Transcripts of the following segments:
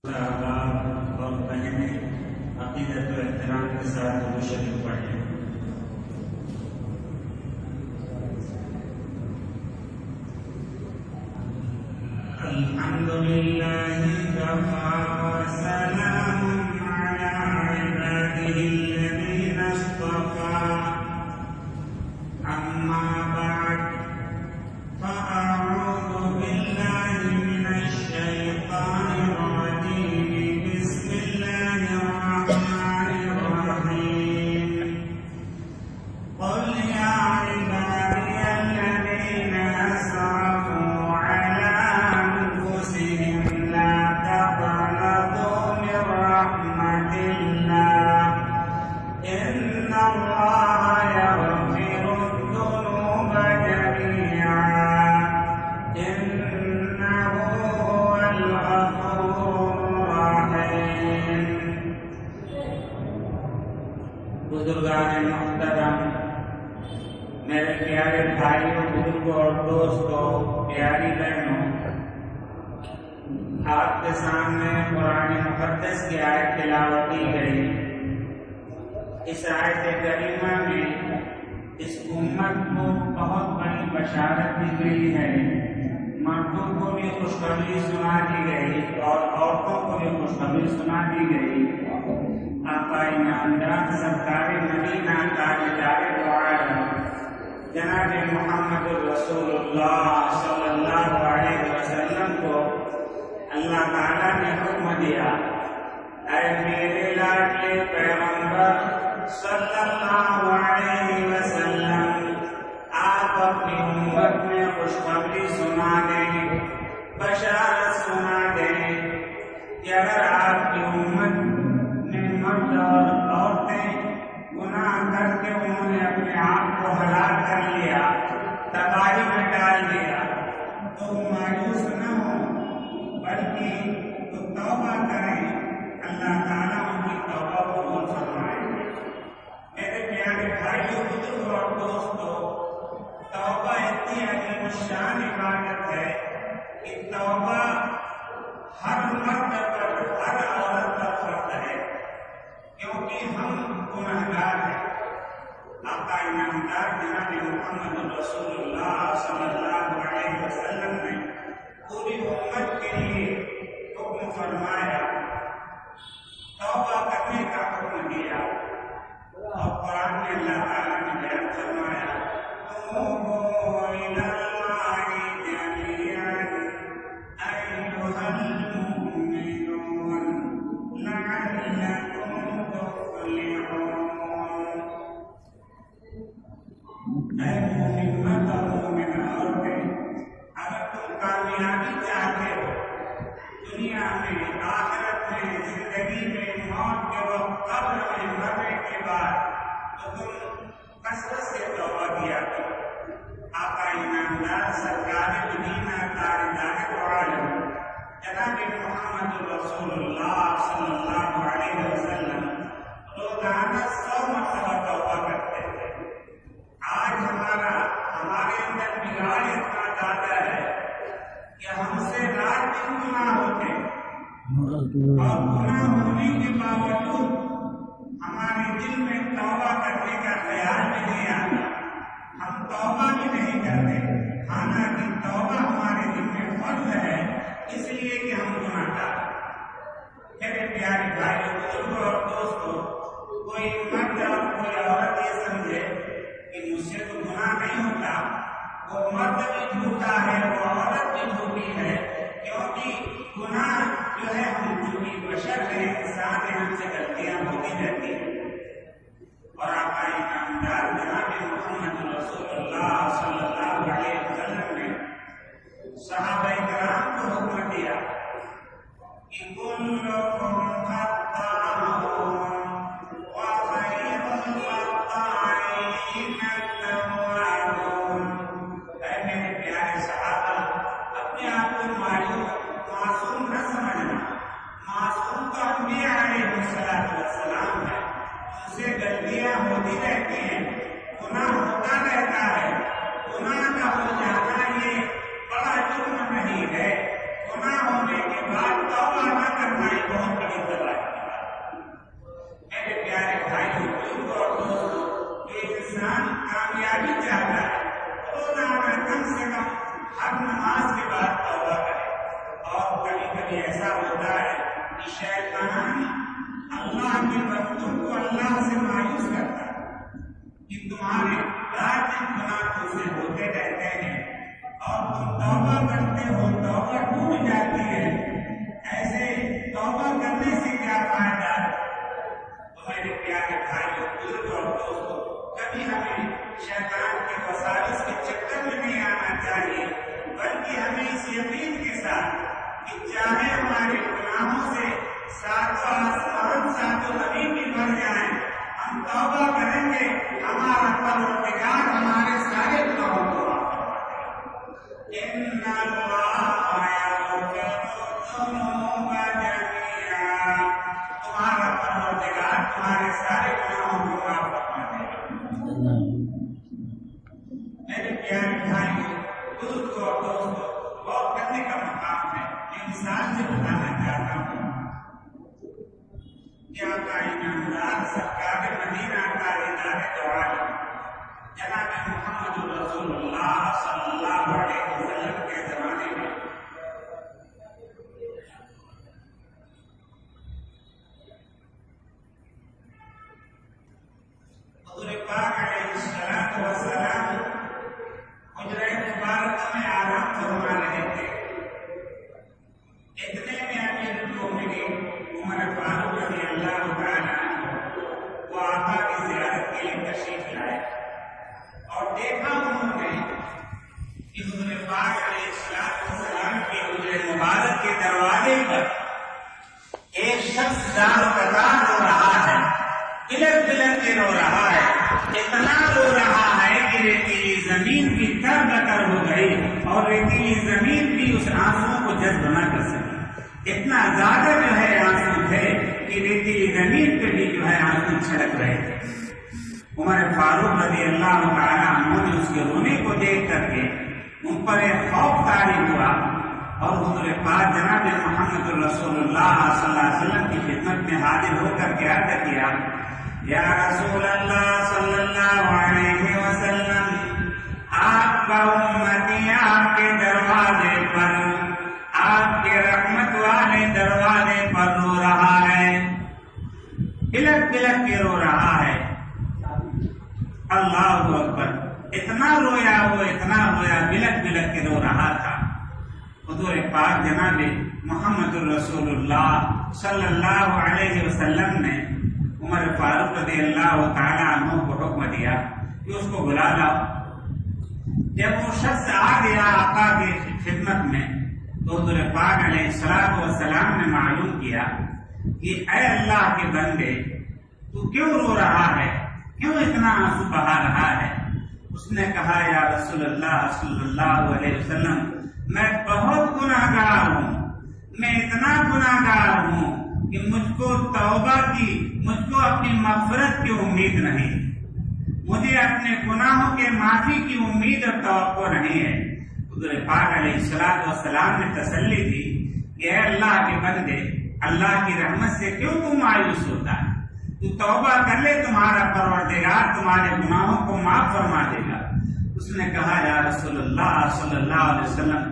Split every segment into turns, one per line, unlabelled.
اور بہنیں عقیدت و احترام کے ساتھ درود شریف پڑھیں۔ الحمدللہ کفا وسلام علی عبادہ الذین اصطفی اما بعد فاعوذ باللہ من الشیطان الرجیم بسم اللہ الرحمن الرحیم قل یا عبادی الذین اسرفوا علی انفسهم لا تقنطوا من رحمت اللہ ان اللہ یغفر الذنوب جميعا انہ هو الغفور الرحیم۔ بزرگان محترم، میرے پیارے بھائیوں، بزرگوں اور دوستوں، پیاری بہنوں، آپ کے سامنے قرآن مقدس کی آیت تلاوت کی گئی۔ اس آیت کریمہ میں اس امت کو بہت بڑی بشارت دی گئی ہے، مردوں کو بھی خوشخبری سنا دی گئی اور عورتوں کو بھی خوشخبری سنا دی گئی۔ آقا نامدار سرکار مدینہ تاجدار دو عالم جناب محمد رسول اللہ صلی اللہ علیہ وسلم کو اللہ تعالیٰ نے حکم دیا، اے میرے لاڈلے پیغمبر صلی اللہ علیہ وسلم، آپ اپنی امت میں خوشخبری سنا دیں، بشارت سنا دیں کہ اگر آپ کی امت میں مرد اور عورتیں گناہ کر کے انہوں نے اپنے آپ کو ہلاک کر لیا، تباہی میں ڈال دیا، تو مایوس نہ ہو بلکہ توبہ کریں، اللہ تعالیٰ ان کی توبہ قبول فرمائے۔ میرے پیارے بھائیوں، بزرگوں اور دوستوں، توبہ اتنی عظیم الشان عبادت ہے کہ توبہ ہر مرد پر، ہر عورت پر فرض ہے، کیونکہ ہم گنہگار ہیں۔ آقا نامدار جناب محمد رسول اللہ صلی اللہ علیہ وسلم نے پوری امت کے لیے حکم فرمایا، توبہ کرنے کا حکم دیا، اور قرآن میں اللہ تعالیٰ نے بیان فرمایا، توبوا الی اللہ جمیعا ایھا المؤمنون لعلکم تفلحون۔ اے مومن مرد اور مومن عورتیں، اگر تم کامیابی چاہتے ہو دنیا میں، آخرت میں، زندگی میں، موت کے وقت، قبر میں، مرنے کے بعد، تو تم کثرت سے توبہ کیا کرو۔ آقا نامدار سرکار مدینہ تاجدار دو عالم جناب محمد رسول اللہ صلی اللہ علیہ وسلم روزانہ 100 مرتبہ توبہ کرتے تھے۔ آج ہمارے اندر بگاڑ اتنا زیادہ ہے کہ ہم سے رات دن گناہ ہوتے ہیں، اور گناہ ہونے کے باوجود ہمارے دل میں توبہ کرنے کا خیال بھی نہیں آتا، ہم توبہ بھی نہیں کرتے، حالانکہ توبہ ہمارے دل میں فرض ہے، اس لیے کہ ہم گناہ گار ہیں۔ میرے پیارے بھائیوں، بزرگوں اور دوستوں، کوئی مرد اور کوئی عورت یہ سمجھے کہ مجھ سے تو گناہ نہیں ہوتا، وہ مرد بھی جھوٹا ہے، وہ عورت بھی جھوٹی ہے، کیونکہ گناہ جو ہے، ہم جھوٹی بشر ہیں، انسان ہیں، ہم سے غلطیاں ہوتی رہتی ہیں۔ اور آقا نامدار جناب محمد رسول اللہ صلی اللہ علیہ وسلم نے صحابہ کرام کو حکم دیا کہ کلکم خطاؤون وخیر الخطائین التوابون۔ اے میرے پیارے صحابہ، اپنے آپ کو معصوم نہ سمجھنا، معصوم تو انبیاء علیہ السلام ہے، ان سے غلطیاں ہوتی رہتی ہیں، گناہ ہوتا رہتا ہے، گناہ کا ہو جانا یہ بڑا جرم نہیں ہے، گناہ ہونے کے بعد توبہ نہ کرنا ہوتا ہے کہ شیطان اللہ کے بندوں کو اللہ سے مایوس کرتا ہے کہ تمہارے رات گناہ تم سے ہوتے رہتے ہیں اور تم توبہ کرتے ہو، توبہ ٹوٹ جاتی ہے، ایسے توبہ کرنے سے کیا فائدہ؟ تو میرے پیارے بھائیوں، بزرگوں اور دوستوں، کبھی ہمیں شیطان کے وساوس کے چکر میں نہیں آنا چاہیے، بلکہ ہمیں اس یقین کے ساتھ کہ چاہے ہمارے گناہوں سے ساتوں آسمان ساتوں زمین بھی بھر جائیں، ہم توبہ کریں گے، ہمارا پروردگار ہمارے سارے گناہوں کو معاف فرما دے گا۔ ان اللہ یغفر الذنوب جميعا، تمہارا پروردگار تمہارے سارے گناہوں کو معاف فرما دے گا۔ میرے پیارے بھائیوں، بزرگوں اور دوستوں، غور کرنے کا مقام ہے۔ یہ مثال سے بتانا چاہتا ہوں کہ آقا انعامدار سرکار مدینہ تاجدار دو عالم جناب محمد رسول اللہ صلی اللہ علیہ وسلم کے زمانے میں حضور پاک علیہ الصلوۃ والسلام حجرہ مبارکہ میں آرام فرما رہے تھے۔ اتنے میں امیر المومنین عمر فاروق رضی اللہ تعالیٰ عنہ وہ آقا کی زیارت کے لیے تشریف لائے اور دیکھا انہوں نے کہ حضور پاک علیہ السلام کے حجرہ مبارک کے دروازے پر ایک شخص دار قطار رو رہا ہے، بلک بلک کے رو رہا ہے، اتنا رو رہا ہے کہ ریتیلی زمین کی تر بتر ہو گئی اور ریتیلی زمین بھی اس آنسو کو جذب نہ کر سکی۔ اتنا زیادہ جو ہے آنسو تھے کہ ریتیلی زمین پہ بھی جو ہے آنسو چھڑک رہے تھے۔ عمر فاروق رضی اللہ تعالیٰ عنہ نے اس کے رونے کو دیکھ کر کے ان پر ایک خوف طاری ہوا اور حضور پاک جناب محمد رسول اللہ صلی اللہ علیہ وسلم کی خدمت میں حاضر ہو کر کے عرض کیا، یا رسول اللہ صلی اللہ علیہ وسلم، آپ کا امتی آپ کے دروازے پر، آپ کے رحمت والے دروازے پر رو رہا ہے، بلک بلک کے رو رہا ہے۔ اللہ اکبر، اتنا رویا وہ، اتنا رویا، بلک بلک کے رو رہا تھا۔ حضور پاک جناب محمد رسول اللہ صلی اللہ علیہ وسلم نے عمر فاروق رضی اللہ تعالیٰ عنہ کو حکم دیا کہ اس کو بلا لاؤ۔ جب وہ شخص آ گیا آقا کی خدمت میں تو حضور پاک علیہ السلام نے معلوم کیا کہ اے اللہ کے بندے، تو کیوں رو رہا ہے، کیوں اتنا آنسو بہا رہا ہے؟ اس نے کہا، یا رسول اللہ صلی اللہ علیہ وسلم، میں بہت گناہگار ہوں، میں اتنا گناہگار ہوں کہ مجھ کو توبہ کی، مجھ کو اپنی مغفرت کی امید نہیں، مجھے اپنے گناہوں کے معافی کی امید اور توقع نہیں ہے۔ حضور پاک علیہ السلام نے تسلی دی کہ اے اللہ کے بندے، اللہ کی رحمت سے کیوں تو مایوس ہوتا ہے؟ تو توبہ کر لے، تمہارا پروردگار تمہارے گناہوں کو معاف فرما دے گا۔ اس نے کہا، یا رسول اللہ صلی اللہ علیہ وسلم،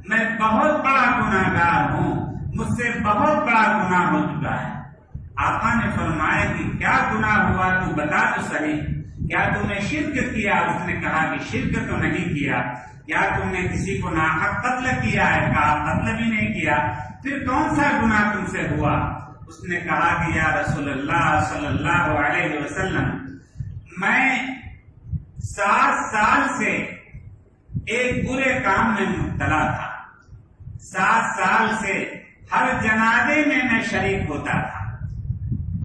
میں بہت بڑا گناہگار ہوں، مجھ سے بہت بڑا گناہ ہو چکا ہے۔ آقا نے فرمایا کہ کیا گناہ ہوا، تو بتا تو صحیح، کیا تم نے شرک کیا؟ اس نے کہا کہ شرک تو نہیں کیا۔ کیا تم نے کسی کو ناحق قتل کیا ہے؟ کہا قتل بھی نہیں کیا۔ پھر کون سا گناہ تم سے ہوا؟ اس نے کہا کہ یا رسول اللہ صلی اللہ علیہ وسلم، میں 7 سال سے ایک برے کام میں مبتلا تھا، 7 سال سے ہر جنازے میں شریک ہوتا تھا،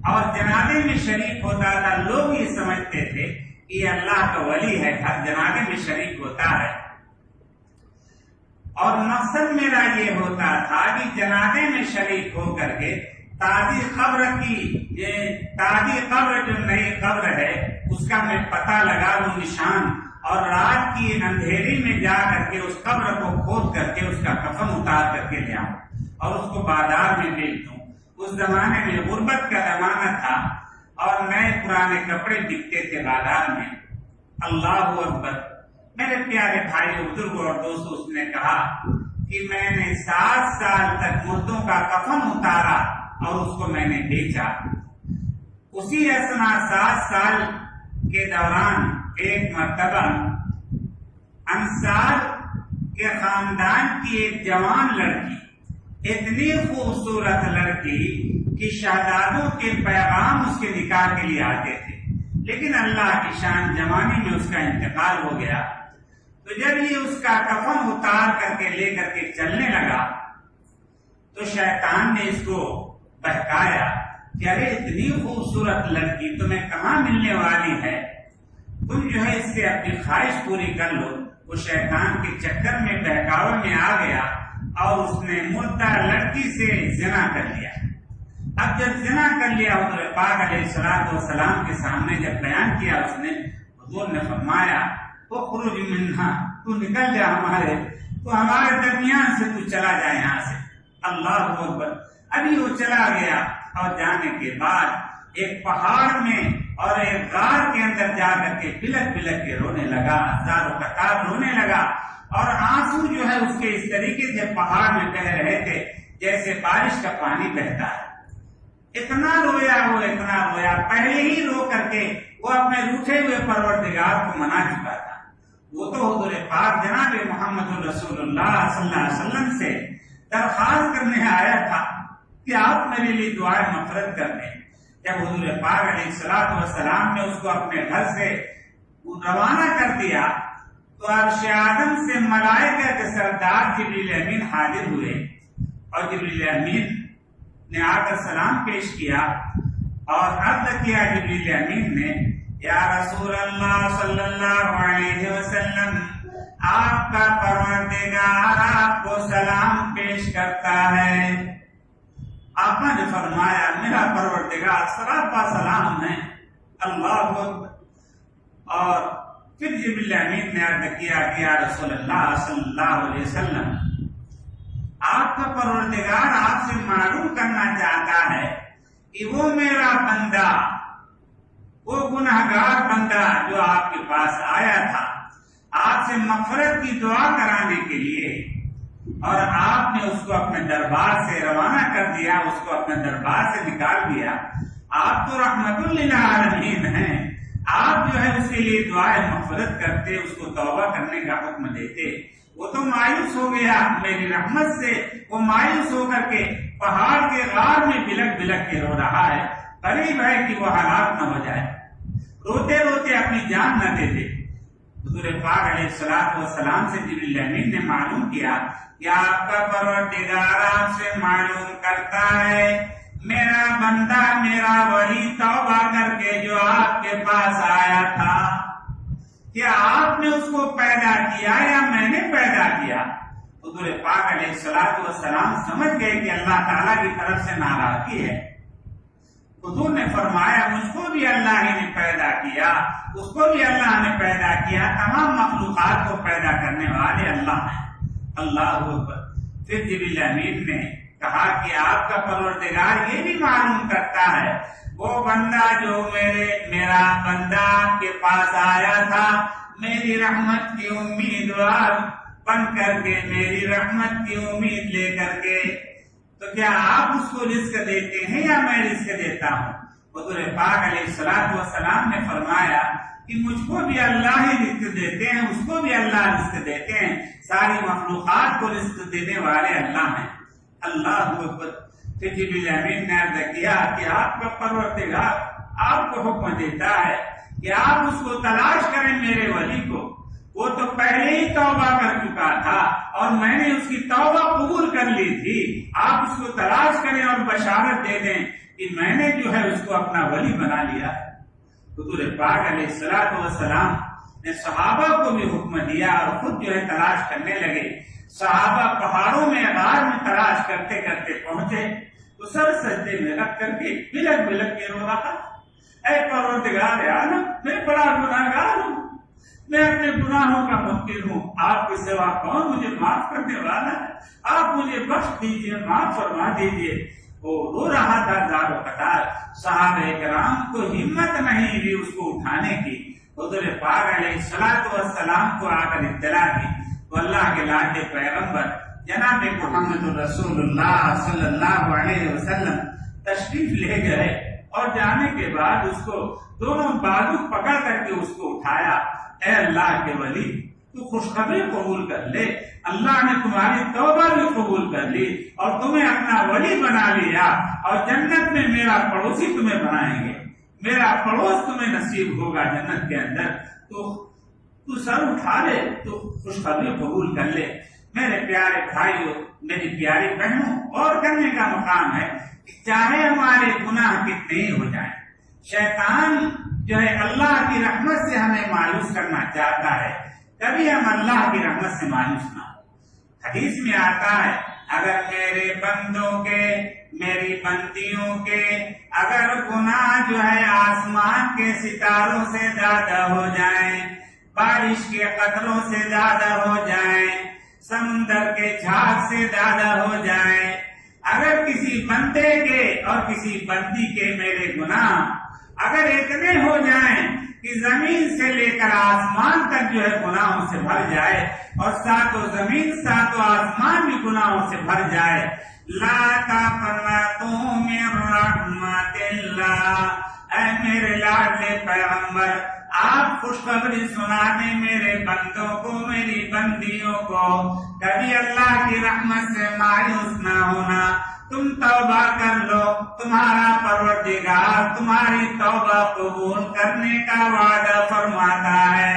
اور جنازے میں شریک ہوتا تھا، لوگ یہ سمجھتے تھے کہ یہ اللہ کا ولی ہے، ہر جنازے میں شریک ہوتا ہے، اور مقصد میرا یہ ہوتا تھا کہ جنازے میں شریک ہو کر کے تازی قبر جو نئی قبر ہے اس کا میں پتہ لگا لوں، نشان، اور رات کی اندھیری میں جا کر کے اس قبر کو کھود کر کے اس کا کفن اتار کر کے لے آؤں اور اس کو بازار میں بیچ دوں۔ اس زمانے میں غربت کا زمانہ تھا اور نئے پرانے کپڑے بکتے تھے بازار میں۔ اللہ اکبر، میرے پیارے بھائیوں، بزرگوں اور دوستوں، اس نے کہا کہ میں نے 7 سال تک مردوں کا کفن اتارا اور اس کو میں نے بیچا۔ اسی اثنا 7 سال کے دوران ایک مرتبہ انصار کے خاندان کی ایک جوان لڑکی، اتنی خوبصورت لڑکی کہ شہزادوں کے پیغام اس کے نکاح کے لیے آتے تھے، لیکن اللہ کی شان جوانی میں اس کا انتقال ہو گیا۔ تو جب یہ اس کا کفن اتار کر کے لے کر کے چلنے لگا تو شیطان نے اس کو بہکایا کہ ارے اتنی خوبصورت لڑکی تمہیں کہاں ملنے والی ہے، تم جو ہے اس سے اپنی خواہش پوری کر لو۔ وہ شیطان کے چکر میں بہکاوے میں آ گیا اور اس نے مردہ لڑکی سے زنا کر لیا۔ اب جب زنا کر لیا حضور پاک علیہ الصلوۃ والسلام کے سامنے جب بیان کیا اس نے، حضور نے فرمایا اخرج منہا، تو نکل جا ہمارے درمیان سے، تو چلا جا یہاں سے۔ اللہ اکبر۔ ابھی وہ چلا گیا اور جانے کے بعد ایک پہاڑ میں اور ایک غار کے اندر جا کر کے بلک بلک کے رونے لگا، زار و قطار رونے لگا، اور آنسو جو ہے اس کے اس طریقے سے پہاڑ میں بہ رہے تھے جیسے بارش کا پانی بہتا ہے۔ اتنا رویا وہ، اتنا رویا، پہلے ہی رو کر کے وہ اپنے روٹھے ہوئے پروردگار کو منا چکا تھا۔ وہ تو حضور پاک جناب محمد رسول اللہ صلی اللہ علیہ وسلم سے درخواست کرنے آیا تھا کہ آپ میرے لیے دعائے مغفرت کر دیں۔ جب حضور پاک علیہ الصلوۃ والسلام نے اس کو اپنے گھر سے روانہ کر دیا تو عرش اعظم سے ملائکہ کے سردار جبریل امین حاضر ہوئے، اور جبریل امین نے آ کر سلام پیش کیا اور عرض کیا جبریل امین نے، یا رسول اللہ صلی اللہ علیہ وسلم، آپ کا پروردگار آپ کو سلام پیش کرتا ہے۔ آپ نے فرمایا میرا پروردگار سراپا سلام ہے۔ اللہ اکبر۔ اور پھر جبریل امین نے عرض کیا کہ یا رسول اللہ صلی اللہ علیہ وسلم، آپ کا پروردگار آپ سے معلوم کرنا چاہتا ہے کہ وہ میرا بندہ، وہ گنہگار بندہ جو آپ کے پاس آیا تھا آپ سے مغفرت کی دعا کرانے کے لیے، اور آپ نے اس کو اپنے دربار سے روانہ کر دیا، اس کو اپنے دربار سے نکال دیا۔ آپ تو رحمت للعالمین ہیں، آپ جو ہے اس کے لیے دعائیں مغفرت کرتے، اس کو توبہ کرنے کا حکم دیتے۔ وہ تو مایوس ہو گیا میری رحمت سے، وہ مایوس ہو کر کے پہاڑ کے غار میں بلک بلک کے رو رہا ہے، قریب ہے کہ وہ ہلاک نہ ہو جائے، روتے روتے اپنی جان نہ دے دے۔ حضور پاک علیہ الصلوۃ والسلام سے جبریل امین نے معلوم کیا کہ آپ کا پروردگار آپ سے معلوم کرتا ہے میرا بندہ، میرا ولی توبہ کر کے جو آپ کے پاس آیا تھا، کیا آپ نے اس کو پیدا کیا یا میں نے پیدا کیا؟ حضور پاک علیہ الصلوۃ والسلام سمجھ گئے کہ اللہ تعالیٰ کی طرف سے ناراضگی ہے۔ حضور نے فرمایا مجھ کو بھی اللہ ہی نے پیدا کیا، اس کو بھی اللہ نے پیدا کیا، تمام مخلوقات کو پیدا کرنے والے اللہ ہیں۔ اللہ اکبر۔ پھر جبریل امین نے کہا کہ آپ کا پروردگار یہ بھی معلوم کرتا ہے وہ بندہ جو میرا بندہ آپ کے پاس آیا تھا میری رحمت کی امیدوار بن کر کے، میری رحمت کی امید لے کر کے، تو کیا آپ اس کو رزق دیتے ہیں یا میں رزق دیتا ہوں؟ حضور پاک علیہ الصلوۃ والسلام نے فرمایا کہ مجھ کو بھی اللہ ہی رزق دیتے ہیں، اس کو بھی اللہ رزق دیتے ہیں، ساری مخلوقات کو رزق دینے والے اللہ ہیں۔ اللہ اکبر۔ پھر جبریل امین نے عرض کیا کہ آپ کا پروردگار آپ کو حکم دیتا ہے کہ آپ اس کو تلاش کریں میرے ولی کو، وہ تو پہلے ہی توبہ کر چکا تھا اور میں نے اس کی توبہ قبول کر لی تھی، آپ اس کو تلاش کریں اور بشارت دے دیں کہ میں نے جو ہے اس کو اپنا ولی بنا لیا ہے۔ حضور پاک علیہ الصلوۃ والسلام نے صحابہ کو بھی حکم دیا اور خود جو ہے تلاش کرنے لگے۔ صحابہ پہاڑوں میں غار میں تلاش کرتے کرتے پہنچے تو سر سجدے میں رکھ کر کے بلک بلک کے رو رہا، اے پروردگار عالم، میں بڑا گناہگار ہوں، میں اپنے گناہوں کا منکر ہوں، آپ کے سوا کون مجھے معاف کرنے والا ہے، آپ مجھے بخش دیجئے، معاف فرما دیجئے۔ وہ رو رہا تھا زار و قطار، صحابہ کرام کو ہمت نہیں ہوئی اس کو اٹھانے کی۔ حضور پاک علیہ الصلوۃ والسلام کو آ کر اطلاع دی تو اللہ کے لاڈلے پیغمبر جناب محمد رسول اللہ صلی اللہ علیہ وسلم تشریف لے گئے اور جانے کے بعد اس کو دونوں بازو پکڑ کر کے اس کو اٹھایا. اے اللہ کے ولی، تو خوشخبری قبول کر لے، اللہ نے تمہاری توبہ بھی قبول کر لی اور تمہیں اپنا ولی بنا لیا، اور جنت میں میرا پڑوسی تمہیں بنائیں گے، میرا پڑوس تمہیں نصیب ہوگا جنت کے اندر. تو سر اٹھا لے، تو خوشخبری قبول کر لے. میرے پیارے بھائیوں، میری پیاری بہنوں، اور کرنے کا مقام ہے کہ چاہے ہمارے گناہ کتنے ہی ہو جائیں، شیطان جو ہے اللہ کی رحمت سے ہمیں مایوس کرنا چاہتا ہے. کبھی ہم اللہ کی رحمت سے مایوس نہ ہو. حدیث میں آتا ہے اگر میرے بندوں کے، میری بندیوں کے اگر گناہ جو ہے آسمان کے ستاروں سے زیادہ ہو جائیں، بارش کے قطروں سے زیادہ ہو جائیں، سمندر کے جھاگ سے زیادہ ہو جائیں، اگر کسی بندے کے اور کسی بندی کے میرے گناہ اگر اتنے ہو جائیں کہ زمین سے لے کر آسمان تک جو ہے گناہوں سے بھر جائے، اور ساتوں زمین ساتوں آسمان بھی گناہوں سے بھر جائے، لا تقنطوا من رحمت اللہ، اے میرے لاڈلے پیغمبر، آپ خوشخبری سنانے میرے بندوں کو، میری بندیوں کو، کبھی اللہ کی رحمت سے مایوس نہ ہونا. تم توبہ کر لو، تمہارا پروردگار تمہاری توبہ قبول کرنے کا وعدہ فرماتا ہے.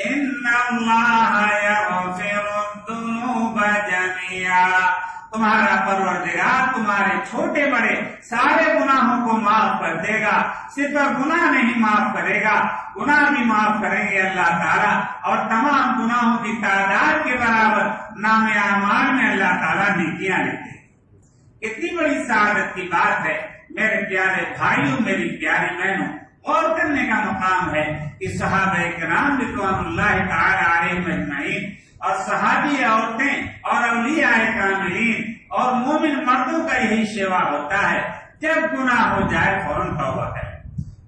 ان اللہ یغفر الذنوب جميعا، تمہارا پروردگار تمہارے چھوٹے بڑے سارے گناہوں کو معاف کر دے گا. صرف گناہ نہیں معاف کرے گا، گناہ بھی معاف کریں گے اللہ تعالیٰ، اور تمام گناہوں کی تعداد کے برابر نام اعمال میں اللہ تعالیٰ نیکیاں لکھتے ہیں. اتنی بڑی سعادت کی بات ہے میرے پیارے بھائیوں، میری پیاری بہنوں. اور کرنے کا مقام ہے کہ صحابہ کرام رضوان اللہ تعالی علیہم اجمعین، اور صحابی عورتیں اور اولیاء کاملین اور مومن مردوں کا یہی شیوا ہوتا ہے. جب گناہ ہو جائے فوراً توبہ کریں،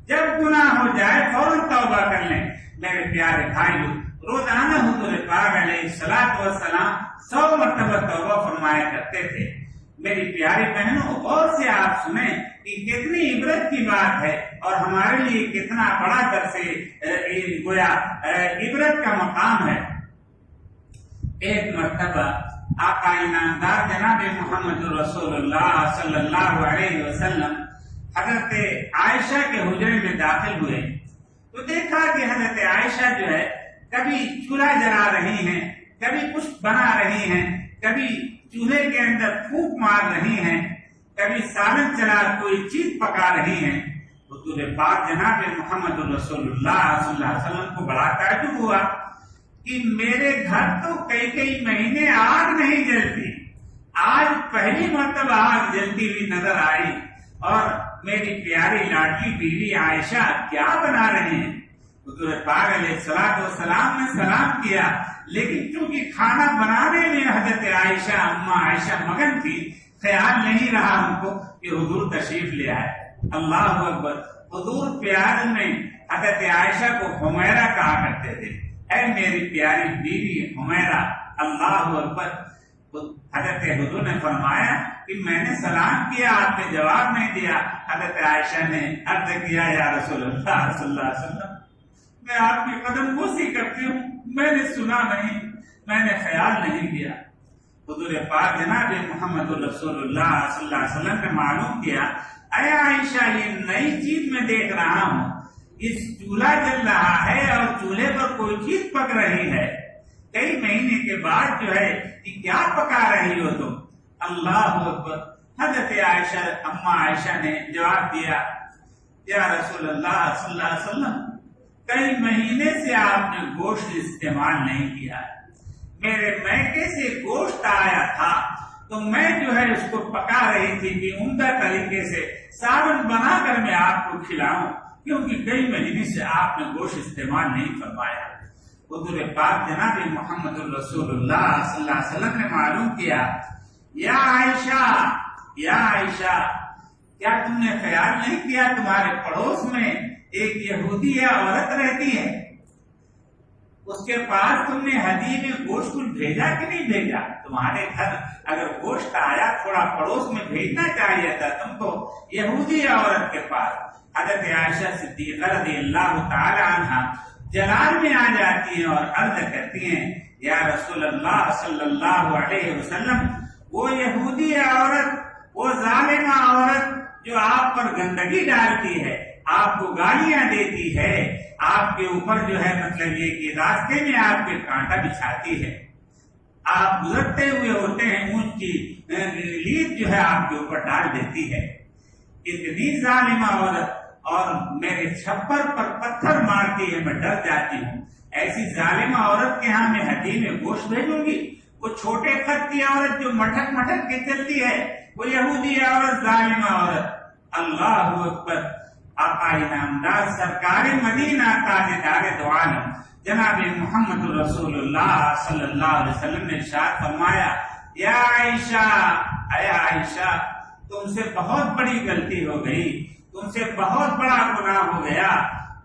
جب گناہ ہو جائے فوراً توبہ کر لیں. میرے پیارے بھائیوں، روزانہ حضور پاک علیہ الصلوۃ والسلام 100 مرتبہ توبہ فرمایا کرتے تھے. میری پیاری بہنوں، اور سے آپ سنیں کہ کتنی عبرت کی بات ہے اور ہمارے لیے کتنا بڑا درس گویا عبرت کا مقام ہے. ایک مرتبہ آقا انعامدار جناب محمد رسول اللہ صلی اللہ علیہ وسلم حضرت عائشہ کے حجرے میں داخل ہوئے تو دیکھا کہ حضرت عائشہ جو ہے کبھی چولہا جلا رہی ہیں، کبھی کچھ بنا رہی ہیں، کبھی چولہے کے اندر پھونک مار رہی ہیں، کبھی سالن چلا کوئی چیز پکا رہی ہیں. حضور پاک جناب محمد رسول اللہ صلی اللہ علیہ وسلم کو بڑا تعجب ہوا کہ میرے گھر تو کئی مہینے آگ نہیں جلتی، آج پہلی مرتبہ آگ جلتی ہوئی نظر آئی، اور میری پیاری لاڈلی بیوی عائشہ کیا بنا رہے ہیں. حضور پاک علیہ السلام نے سلام کیا، لیکن چونکہ کھانا بنانے میں حضرت عائشہ اما عائشہ مگن تھی، خیال نہیں رہا ان کو کہ حضور تشریف لے آئے. اللہ اکبر. حضور پیار میں حضرت عائشہ کو حمیرہ کہا کرتے تھے. اے میری پیاری بیوی حمیرہ. اللہ اکبر. حضرت حضور نے فرمایا کہ میں نے سلام کیا، آپ نے جواب نہیں دیا. حضرت عائشہ نے عرض کیا یا رسول اللہ صلی اللہ علیہ وسلم، میں آپ کی قدم بوسی کرتی ہوں، میں نے سنا نہیں، میں نے خیال نہیں کیا. حضور پاک جناب محمد رسول اللہ صلی اللہ علیہ وسلم نے معلوم کیا، اے عائشہ یہ نئی چیز میں دیکھ رہا ہوں، اس چولہا جل رہا ہے اور چولہے پر کوئی چیز پک رہی ہے، کئی مہینے کے بعد جو ہے کہ کیا پکا رہی ہو تم؟ اللہ اکبر. حضرت عائشہ اما عائشہ نے جواب دیا، یا رسول اللہ صلی اللہ علیہ وسلم کئی مہینے سے آپ نے گوشت استعمال نہیں کیا، میرے میکے سے گوشت آیا تھا تو میں جو ہے اس کو پکا رہی تھی کہ عمدہ طریقے سے سالن بنا کر میں آپ کو کھلاؤں، کیونکہ کئی مہینے سے آپ نے گوشت استعمال نہیں فرمایا. حضور پاک جناب محمد رسول اللہ صلی اللہ علیہ وسلم نے معلوم کیا، یا عائشہ، یا عائشہ، کیا تم نے خیال نہیں کیا تمہارے پڑوس میں ایک یہودی عورت رہتی ہے؟ اس کے پاس تم نے ہدیے میں گوشت کچھ بھیجا کہ نہیں بھیجا؟ تمہارے گھر اگر گوشت آیا تھوڑا پڑوس میں بھیجنا چاہیے تھا تم کو یہودی عورت کے پاس۔ حضرت عائشہ صدیقہ رضی اللہ تعالی عنہا جلال میں آ جاتی ہیں اور عرض کرتی ہیں یا رسول اللہ صلی اللہ علیہ وسلم، وہ یہودی عورت، وہ ظالمہ عورت جو آپ پر گندگی ڈالتی ہے، آپ کو گالیاں دیتی ہے، آپ کے اوپر جو ہے مطلب یہ کہ راستے میں آپ کے کانٹا بچھاتی ہے، آپ گزرتے ہوئے ہوتے ہیں اونچ کی لیڈ جو ہے آپ کے اوپر ڈال دیتی ہے، اتنی ظالمہ عورت اور میرے چھپر پر پتھر مارتی ہے، میں ڈر جاتی ہوں، ایسی ظالمہ عورت کے ہاں میں ہدیے میں گوشت بھیجوں گی؟ وہ چھوٹے خط کی عورت جو مٹک مٹک کے چلتی ہے، وہ یہودی عورت، ظالمہ عورت۔ اللہ اکبر۔ آقا انعامدار سرکار مدینہ تاجدار دو عالم جناب محمد رسول اللہ صلی اللہ علیہ وسلم نے ارشاد فرمایا یا عائشہ، اے عائشہ، تم سے بہت بڑی غلطی ہو گئی، تم سے بہت بڑا گناہ ہو گیا،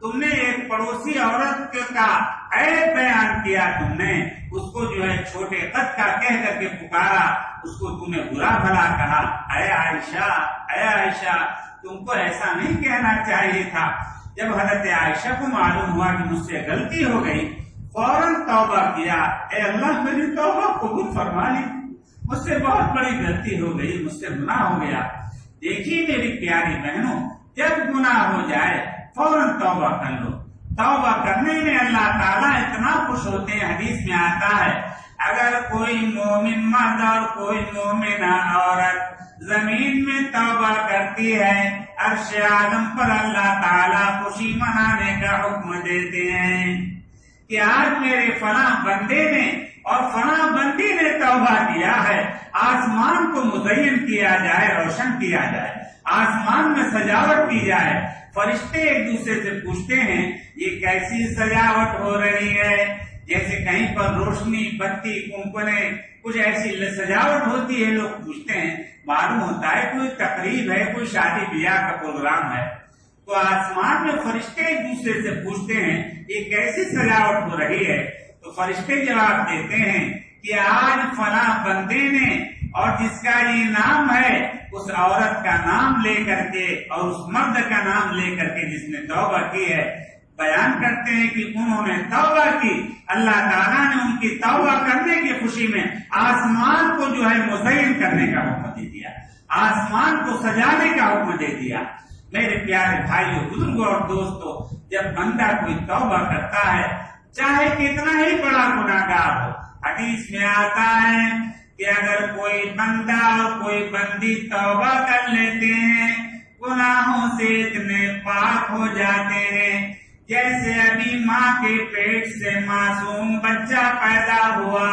تم نے ایک پڑوسی عورت کا عیب بیان کیا، تم نے اس کو جو ہے چھوٹے قد کا کہہ کر کے پکارا، اس کو تم نے برا بھلا کہا۔ اے عائشہ، اے عائشہ، تم کو ایسا نہیں کہنا چاہیے تھا۔ جب حضرت عائشہ کو معلوم ہوا کہ مجھ سے غلطی ہو گئی، فوراً توبہ کیا، اے اللہ میری توبہ قبول فرما لی، مجھ سے بہت بڑی غلطی ہو گئی، مجھ سے گناہ ہو گیا۔ دیکھیے میری پیاری بہنوں، جب گناہ ہو جائے فوراً توبہ کر لو۔ توبہ کرنے میں اللہ تعالیٰ اتنا خوش ہوتے ہیں، حدیث میں آتا ہے اگر کوئی مومن مرد اور کوئی مومنہ عورت زمین میں توبہ کرتی ہے، عرش اعظم پر اللہ تعالیٰ خوشی منانے کا حکم دیتے ہیں کہ آج میرے فلاں بندے نے اور فلاں بندی نے توبہ کیا ہے، آسمان کو مزین کیا جائے، روشن کیا جائے، آسمان میں سجاوٹ کی جائے۔ فرشتے ایک دوسرے سے پوچھتے ہیں یہ کیسی سجاوٹ ہو رہی ہے، جیسے کہیں پر روشنی، بتی، کمکنے، کچھ ایسی سجاوٹ ہوتی ہے، لوگ پوچھتے ہیں، معلوم ہوتا ہے کوئی تقریب ہے، کوئی شادی بیاہ کا پروگرام ہے۔ تو آسمان میں فرشتے ایک دوسرے سے پوچھتے ہیں یہ کیسی سجاوٹ ہو رہی ہے، تو فرشتے جواب دیتے ہیں کہ آج فلاں بندے نے اور جس کا یہ نام ہے اس عورت کا نام لے کر کے اور اس مرد کا نام لے کر کے جس نے توبہ کی ہے، بیان کرتے ہیں کہ انہوں نے توبہ کی، اللہ تعالیٰ نے ان کی توبہ کرنے کی خوشی میں آسمان کو جو ہے مزین کرنے کا حکم دے دیا، آسمان کو سجانے کا حکم دے دیا۔ میرے پیارے بھائیوں، بزرگوں اور دوستوں، جب بندہ کوئی توبہ کرتا ہے چاہے کتنا ہی بڑا گناہگار ہو، حدیث میں آتا ہے کہ اگر کوئی بندہ اور کوئی بندی توبہ کر لیتے ہیں گناہوں سے اتنے پاک ہو جاتے ہیں جیسے ابھی ماں کے پیٹ سے معصوم بچہ پیدا ہوا۔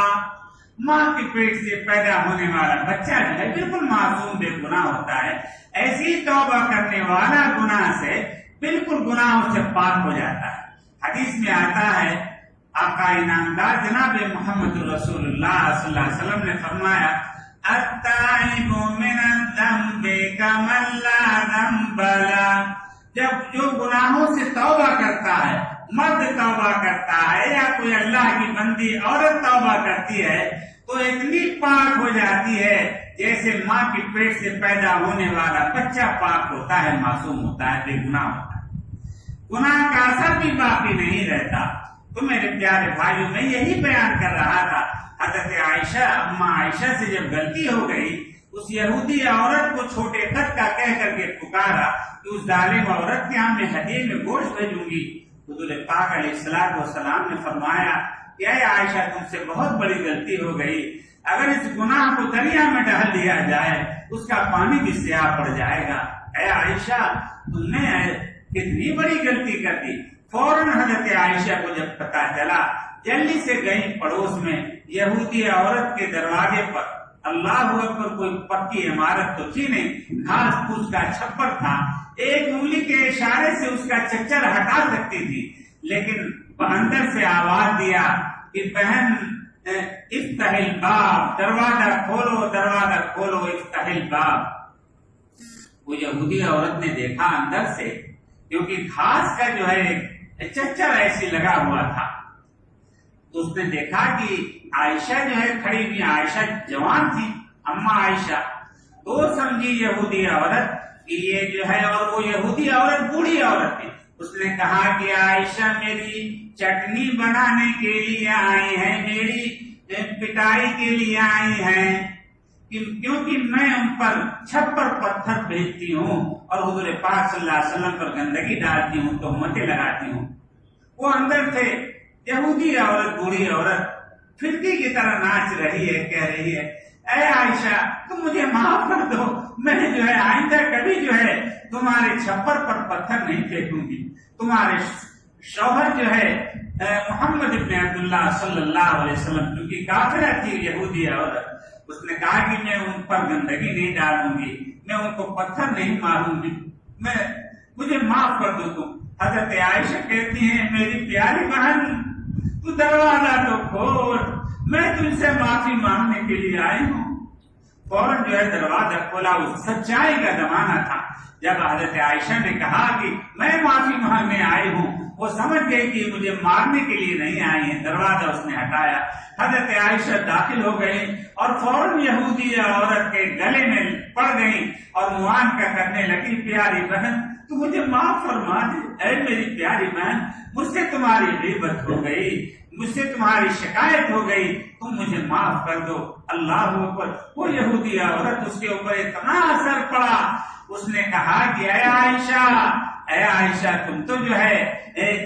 ماں کے پیٹ سے پیدا ہونے والا بچہ جو ہے بالکل معصوم بے گناہ ہوتا ہے، ایسی توبہ کرنے والا گناہ سے بالکل گناہوں سے پاک ہو جاتا ہے۔ حدیث میں آتا ہے آقا انعامدار جناب محمد رسول اللہ صلی اللہ علیہ وسلم نے فرمایا التائب من الذنب کمن لا ذنب له، جب جو گناہوں سے توبہ کرتا ہے، مرد توبہ کرتا ہے یا کوئی اللہ کی بندی عورت توبہ کرتی ہے تو اتنی پاک ہو جاتی ہے جیسے ماں کے پیٹ سے پیدا ہونے والا بچہ پاک ہوتا ہے، معصوم ہوتا ہے، بے گناہ ہوتا ہے، گناہ کا اثر بھی باقی نہیں رہتا۔ تو میرے پیارے بھائیوں، میں یہی بیان کر رہا تھا، حضرت عائشہ، اما عائشہ سے جب غلطی ہو گئی، اس یہودی عورت کو چھوٹے خط کا کہہ کر کے پکارا کہ اس ظالم عورت کے ہاں میں ہدیے میں گوشت بھیجوں گی، حضور پاک علیہ الصلوۃ والسلام نے فرمایا کہ اے عائشہ، تم سے بہت بڑی غلطی ہو گئی، اگر اس گناہ کو دریا میں ڈال دیا جائے اس کا پانی بھی سیاہ پڑ جائے گا۔ اے عائشہ، تم نے کتنی بڑی غلطی کر دی۔ فوراً حضرت عائشہ کو جب پتا چلا، جلدی سے گئی پڑوس میں یہودی عورت کے دروازے پر، اللہ اکبر، کوئی پکی عمارت تو تھی نہیں، گھاس پھوس کا چھپر تھا، ایک انگلی کے اشارے سے اس کا چچر ہٹا سکتی تھی، لیکن اندر سے آواز دیا کہ بہن افتح الباب، دروازہ کھولو، دروازہ کھولو، افتح الباب۔ وہ یہودی عورت نے دیکھا اندر سے، کیونکہ گھاس کا جو ہے چچر ایسی لگا ہوا تھا، تو اس نے دیکھا کہ عائشہ جو ہے کھڑی ہوئی، عائشہ جوان تھی، اما عائشہ، تو سمجھی یہودی عورت کہ یہ جو ہے، اور وہ یہودی عورت بوڑھی عورت تھی۔ اس نے کہا کہ عائشہ میری چٹنی بنانے کے لیے آئی ہے، میری پٹائی کے لیے آئی ہے، کیونکہ میں ان پر چھپر پتھر بھیجتی ہوں اور حضور پاک صلی اللہ علیہ وسلم پر گندگی ڈالتی ہوں، تہمتیں لگاتی ہوں۔ وہ اندر سے یہودی عورت، بوڑھی عورت پھرتی کی طرح ناچ رہی ہے، کہہ رہی ہے، اے عائشہ تم مجھے معاف کر دو، میں جو ہے آئندہ کبھی جو ہے تمہارے چھپر پر پتھر نہیں پھینکوں گی۔ تمہارے شوہر جو ہے محمد ابن عبداللہ صلی اللہ علیہ وسلم، کیونکہ کافرہ تھی یہودی عورت، اس نے کہا کہ میں ان پر گندگی نہیں ڈالوں گی، میں ان کو پتھر نہیں ماروں گی، مجھے معاف کر دو تم۔ حضرت عائشہ کہتی ہیں، میری پیاری بہن تو دروازہ تو کھول، میں تم سے معافی مانگنے کے لیے آئی ہوں۔ فوراً جو ہے دروازہ کھولا۔ اس سچائی کا زمانہ تھا جب حضرت عائشہ نے کہا کہ میں معافی مانگنے آئی ہوں، وہ سمجھ گئی کہ مجھے مارنے کے لیے نہیں آئی ہیں۔ دروازہ اس نے ہٹایا، حضرت عائشہ داخل ہو گئی اور فوراً یہودی عورت کے گلے میں پڑ گئی اور معانقہ کرنے لگی، پیاری بہن تو مجھے معاف فرما دے، اے میری پیاری بہن مجھ سے تمہاری غیبت ہو گئی، مجھ سے تمہاری شکایت ہو گئی، تم مجھے معاف کر دو۔ اللہ اکبر۔ وہ یہودی عورت، اس کے اوپر اتنا اثر پڑا، اس نے کہا کہ اے عائشہ تم تو جو ہے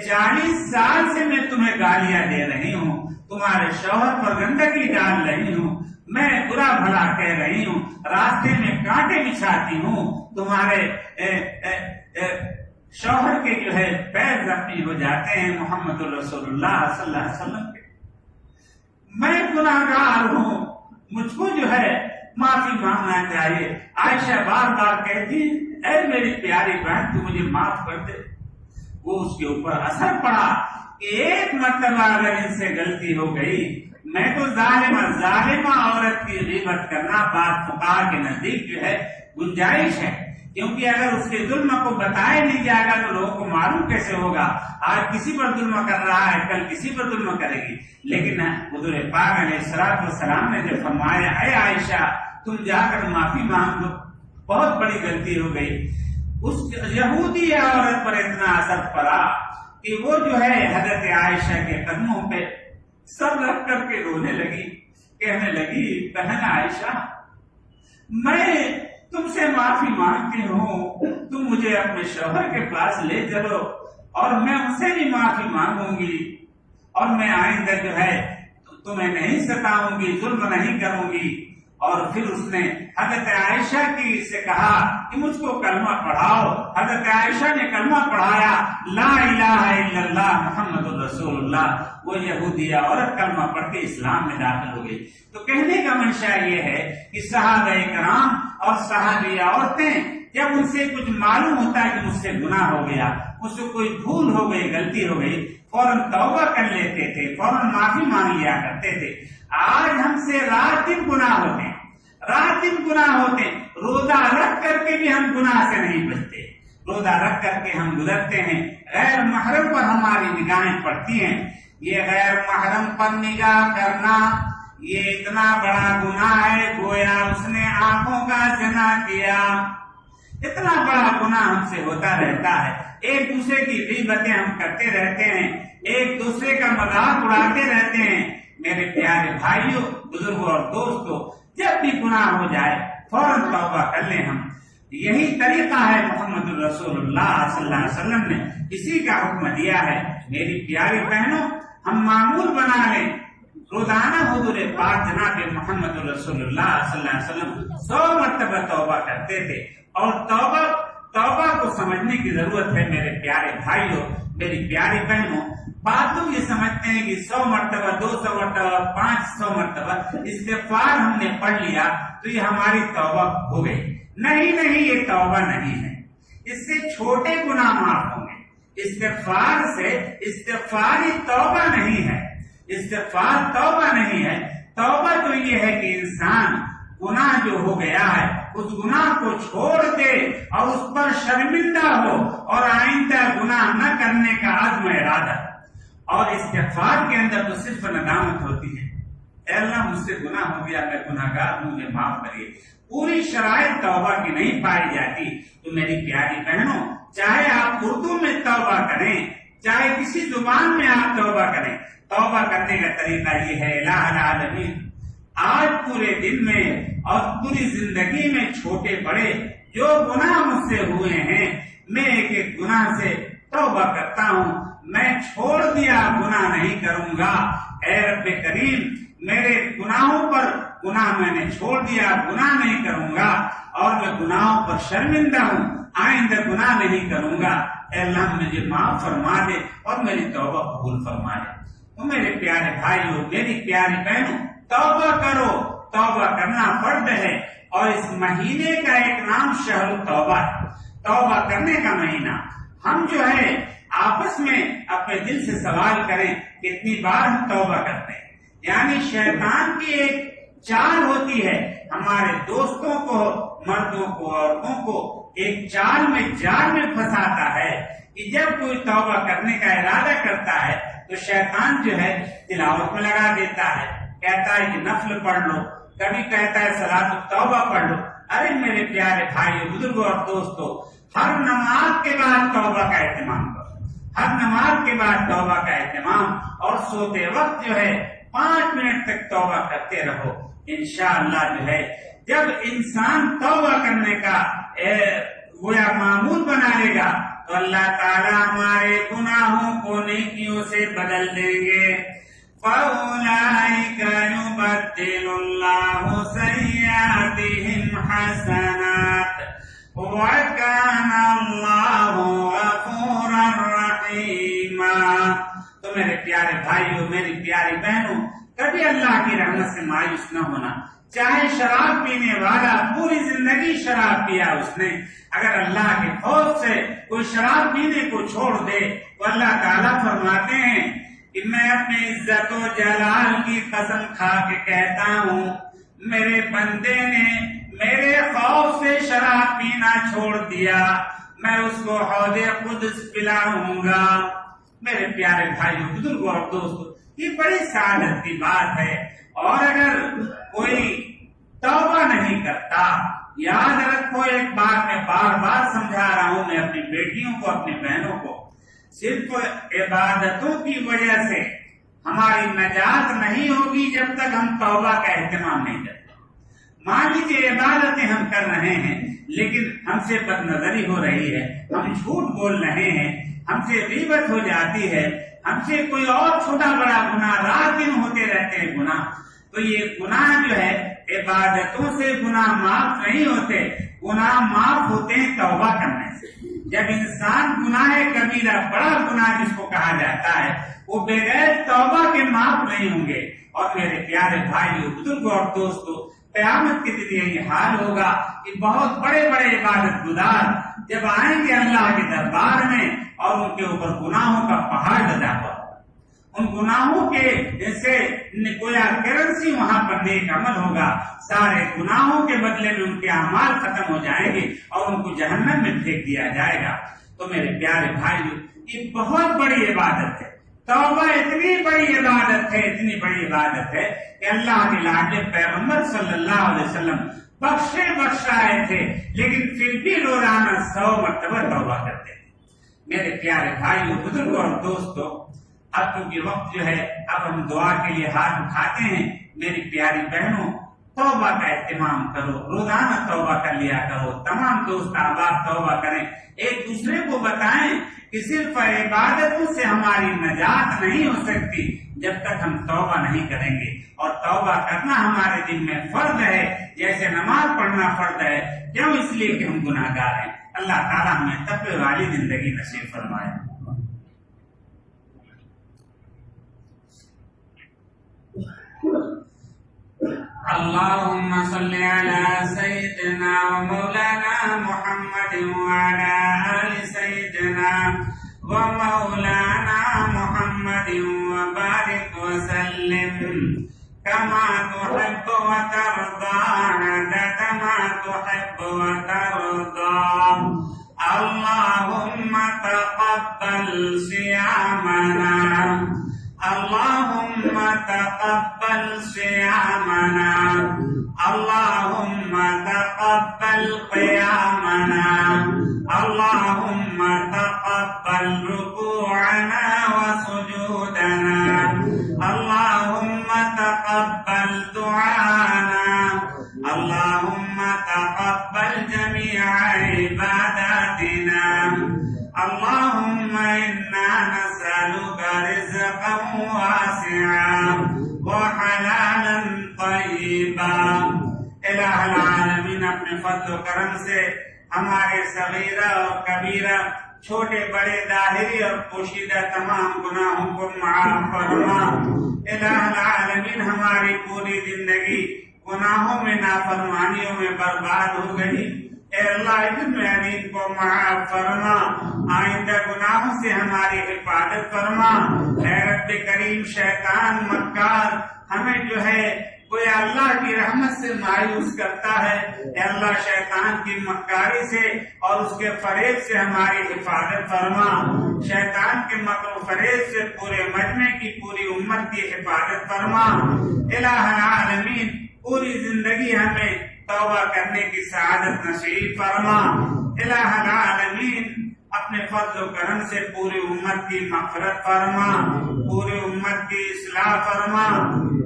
40 سال سے میں تمہیں گالیاں دے رہی ہوں، تمہارے شوہر پر گندگی ڈال رہی ہوں، میں برا بھلا کہہ رہی ہوں، راستے میں کانٹے بچھاتی ہوں، تمہارے شوہر کے جو ہے پیر زخمی ہو جاتے ہیں محمد رسول اللہ صلی اللہ علیہ وسلم کے، میں گناہگار ہوں، مجھ کو جو ہے معافی مانگنا چاہیے۔ عائشہ بار بار کہتی اے میری پیاری بہن تو مجھے معاف کر دے۔ وہ اس کے اوپر اثر پڑا کہ ایک مرتبہ اگر ان سے غلطی ہو گئی، میں تو ظالمہ عورت کی غیبت کرنا بعض فقہاء کے نزدیک جو ہے گنجائش ہے، کیونکہ اگر اس کے ظلم کو بتایا نہیں جائے گا تو لوگوں کو معلوم کیسے ہوگا؟ آج کسی پر ظلم کر رہا ہے، کل کسی پر ظلم کرے گی۔ لیکن حضور پاک علیہ السلام نے جو فرمایا اے عائشہ تم جا کر معافی مانگ لو، بہت بڑی غلطی ہو گئی۔ اس یہودی عورت پر اتنا اثر پڑا کہ وہ جو ہے حضرت عائشہ کے قدموں پہ سر رکھ کر کے رونے لگی، کہنے لگی بہن عائشہ میں تم سے معافی مانگتی ہوں، تم مجھے اپنے شوہر کے پاس لے چلو اور میں ان سے بھی معافی مانگوں گی، اور میں آئندہ جو ہے تمہیں نہیں ستاؤں گی، ظلم نہیں کروں گی۔ اور پھر اس نے حضرت عائشہ کی سے کہا کہ مجھ کو کلمہ پڑھاؤ۔ حضرت عائشہ نے کلمہ پڑھایا، لا الہ الا اللہ محمد رسول اللہ۔ وہ یہودی عورت کلمہ پڑھ کے اسلام میں داخل ہو گئی۔ تو کہنے کا منشا یہ ہے کہ صحابہ کرام اور صحابی عورتیں جب ان سے کچھ معلوم ہوتا ہے کہ مجھ سے گناہ ہو گیا، مجھ سے کوئی بھول ہو گئی، غلطی ہو گئی، فوراً توبہ کر لیتے تھے، فوراً معافی مانگ لیا کرتے تھے۔ آج ہم سے رات دن گناہ ہوتے ہیں، رات دن گناہ ہوتے ہیں، روزہ رکھ کر کے بھی ہم گناہ سے نہیں بچتے، روزہ رکھ کر کے ہم گزرتے ہیں، غیر محرم پر ہماری نگاہیں پڑتی ہیں۔ یہ غیر محرم پر نگاہ کرنا یہ اتنا بڑا گناہ ہے، گویا اس نے آنکھوں کا زنا کیا۔ اتنا بڑا گناہ ہم سے ہوتا رہتا ہے، ایک دوسرے کی غیبتیں ہم کرتے رہتے ہیں، ایک دوسرے کا مذاق اڑاتے رہتے ہیں۔ میرے پیارے بھائیوں، بزرگوں اور دوستوں، جب بھی گناہ ہو جائے فوراً توبہ کر لیں ہم۔ یہی طریقہ ہے محمد رسول اللہ صلی اللہ علیہ وسلم نے اسی کا حکم دیا ہے۔ میری پیاری بہنوں، ہم معمول بنا لیں، روزانہ حضور پاک جناب محمد رسول اللہ صلی اللہ علیہ وسلم 100 مرتبہ توبہ کرتے تھے، اور توبہ کو سمجھنے کی ضرورت ہے میرے پیارے بھائیوں، میری پیاری بہنوں۔ بات لوگ یہ سمجھتے ہیں کہ 100 مرتبہ 200 مرتبہ 500 مرتبہ استغفار ہم نے پڑھ لیا تو یہ ہماری توبہ ہو گئی۔ نہیں، یہ توبہ نہیں ہے، اس سے چھوٹے گناہ معاف ہوں گے۔ استغفار سے استغفاری توبہ نہیں ہے، استغفار توبہ نہیں ہے۔ توبہ تو یہ ہے کہ انسان گناہ جو ہو گیا ہے اس گناہ کو چھوڑ دے اور اس پر شرمندہ ہو اور آئندہ گناہ نہ کرنے کا عزم ارادہ۔ اور استغفار کے اندر تو صرف ندامت ہوتی ہے، اے اللہ مجھ سے گناہ ہو گیا، میں گناہ گار ہوں، مجھے معاف کریے۔ پوری شرائط توبہ کی نہیں پائی جاتی۔ تو میری پیاری بہنوں، چاہے آپ اردو میں توبہ کریں، چاہے کسی زبان میں آپ توبہ کریں، توبہ کرنے کا طریقہ یہ ہے، الہ العالمین آج پورے دن میں اور پوری زندگی میں چھوٹے بڑے جو گناہ مجھ سے ہوئے ہیں، میں ایک ایک گناہ سے توبہ کرتا ہوں، میں چھوڑ دیا، گناہ نہیں کروں گا۔ اے رب کریم، میرے گناہوں پر گناہ میں نے چھوڑ دیا، گناہ نہیں کروں گا، اور میں گناہوں پر شرمندہ ہوں، آئندہ گناہ نہیں کروں گا۔ اے اللہ مجھے معاف فرما دے اور میری توبہ قبول فرما دے۔ تو میرے پیارے بھائیوں، میری پیاری بہنوں، توبہ کرو، توبہ کرنا فرض ہے، اور اس مہینے کا ایک نام شہر توبہ ہے، توبہ کرنے کا مہینہ۔ ہم جو ہے آپس میں اپنے دل سے سوال کریں کتنی بار ہم توبہ کرتے ہیں۔ یعنی شیطان کی ایک چال ہوتی ہے، ہمارے دوستوں کو، مردوں کو، عورتوں کو ایک جال میں پھنساتا ہے کہ جب کوئی توبہ کرنے کا ارادہ کرتا ہے تو شیطان جو ہے تلاوت میں لگا دیتا ہے، کہتا ہے کہ نفل پڑھ لو، کبھی کہتا ہے صلاۃ التوبہ پڑھ لو۔ ارے میرے پیارے بھائیو، بزرگوں اور دوستو، ہر نماز کے بعد توبہ کا اہتمام کرو، ہر نماز کے بعد توبہ کا اہتمام، اور سوتے وقت جو ہے 5 منٹ تک توبہ کرتے رہو۔ انشاءاللہ جو ہے جب انسان توبہ کرنے کا گویا معمول بنا لے گا تو اللہ تعالیٰ ہمارے گناہوں کو نیکیوں سے بدل دیں گے۔ فَأُولَٰئِكَ يُبَدِّلُ اللَّهُ سَيِّئَاتِهِمْ حَسَنَاتٍ وَكَانَ اللَّهُ غَفُورًا رَحِيمًا۔ تو میرے پیارے بھائیوں، میری پیاری بہنوں، کبھی اللہ کی رحمت سے مایوس نہ ہونا۔ چاہے شراب پینے والا پوری زندگی شراب پیا اس نے، اگر اللہ کے خوف سے کوئی شراب پینے کو چھوڑ دے تو اللہ تعالیٰ فرماتے ہیں کہ میں اپنے عزت و جلال کی قسم کھا کے کہتا ہوں، میرے بندے نے میرے خوف سے شراب پینا چھوڑ دیا، میں اس کو حوض قدس پلاؤں گا۔ میرے پیارے بھائیوں، بزرگوں اور دوستوں، یہ بڑی سعادت کی بات ہے۔ اور اگر کوئی توبہ نہیں کرتا، یاد رکھو ایک بات میں بار بار سمجھا رہا ہوں، میں اپنی بیٹیوں کو، اپنی بہنوں کو، صرف عبادتوں کی وجہ سے ہماری نجات نہیں ہوگی جب تک ہم توبہ کا اہتمام نہیں کرتے۔ مان لیجیے عبادتیں ہم کر رہے ہیں لیکن ہم سے بد نظری ہو رہی ہے، ہم جھوٹ بول رہے ہیں، ہم سے غیبت ہو جاتی ہے، ہم سے کوئی اور چھوٹا بڑا گناہ رات دن ہوتے رہتے ہیں گناہ، تو یہ گناہ جو ہے عبادتوں سے گناہ معاف نہیں ہوتے، گناہ معاف ہوتے ہیں توبہ کرنے سے۔ جب انسان گناہ کبیرہ، بڑا گناہ جس کو کہا جاتا ہے، وہ بغیر توبہ کے معاف نہیں ہوں گے۔ اور میرے پیارے بھائیوں، بزرگوں اور دوستوں، قیامت کے دن یہ حال ہوگا کہ بہت بڑے بڑے عبادت گزار جب آئیں گے اللہ کے دربار میں اور ان کے اوپر گناہوں کا پہاڑ لدا ہوا، ان گناہوں کے سے گویا کرنسی وہاں پر نیک عمل ہوگا، سارے گناہوں کے بدلے میں ان کے اعمال ختم ہو جائیں گے اور ان کو جہنم میں پھینک دیا جائے گا۔ تو میرے پیارے بھائیوں، یہ بہت بڑی عبادت ہے، توبہ اتنی بڑی عبادت ہے، اتنی بڑی عبادت ہے کہ اللہ کے لاڈلے پیغمبر صلی اللہ علیہ وسلم بخشائے تھے، لیکن پھر بھی روزانہ 100 مرتبہ توبہ کرتے تھے۔ میرے پیارے بھائیوں، بزرگوں اور دوستوں، اب کیونکہ وقت جو ہے اب ہم دعا کے لیے ہاتھ اٹھاتے ہیں۔ میری پیاری بہنوں، توبہ کا اہتمام کرو، روزانہ توبہ کر لیا کرو، تمام دوست احباب توبہ کریں، ایک دوسرے کو بتائیں کہ صرف عبادتوں سے ہماری نجات نہیں ہو سکتی جب تک ہم توبہ نہیں کریں گے، اور توبہ کرنا ہمارے دل میں فرض ہے، جیسے نماز پڑھنا فرض ہے۔ کیوں؟ اس لیے کہ ہم گناہ گار ہیں۔ اللہ تعالیٰ ہمیں تقوی والی زندگی نصیب فرمائے۔ اللهم صل على سيدنا ومولانا محمد وعلى آل سيدنا ومولانا محمد وبارك وسلم كما تحب وترضى عدد ما تحب وترضى اللهم تقبل صيامنا اللهم تقبل صيامنا اللهم تقبل قيامنا اللهم تقبل ركوعنا وسجودنا اللهم تقبل دعانا اللهم تقبل جميع عباداتنا اللهم إنا نسألك رزقا واسعا وحلالا طيبا۔ الہ العالمین اپنے فضل و کرم سے ہمارے صغیرہ اور کبیرہ، چھوٹے بڑے، ظاہری اور پوشیدہ تمام گناہوں کو معاف فرما۔ الہ العالمین ہماری پوری زندگی گناہوں میں، نافرمانیوں میں برباد ہو گئی، اے اللہ ابن عظیم کو معاف فرما، آئندہ گناہوں سے ہماری حفاظت فرما۔ اے رب کریم، شیطان مکار ہمیں جو ہے کوئی اللہ کی رحمت سے مایوس کرتا ہے، اے اللہ شیطان کی مکاری سے اور اس کے فریب سے ہماری حفاظت فرما۔ شیطان کے مکر و فریب سے پورے مجمع کی، پوری امت کی حفاظت فرما۔ الہ العالمین پوری زندگی ہمیں توبہ کرنے کی سعادت نصیب فرما۔ الہ العالمین اپنے فضل و کرم سے پوری امت کی مغفرت فرما، پوری امت کی اصلاح فرما،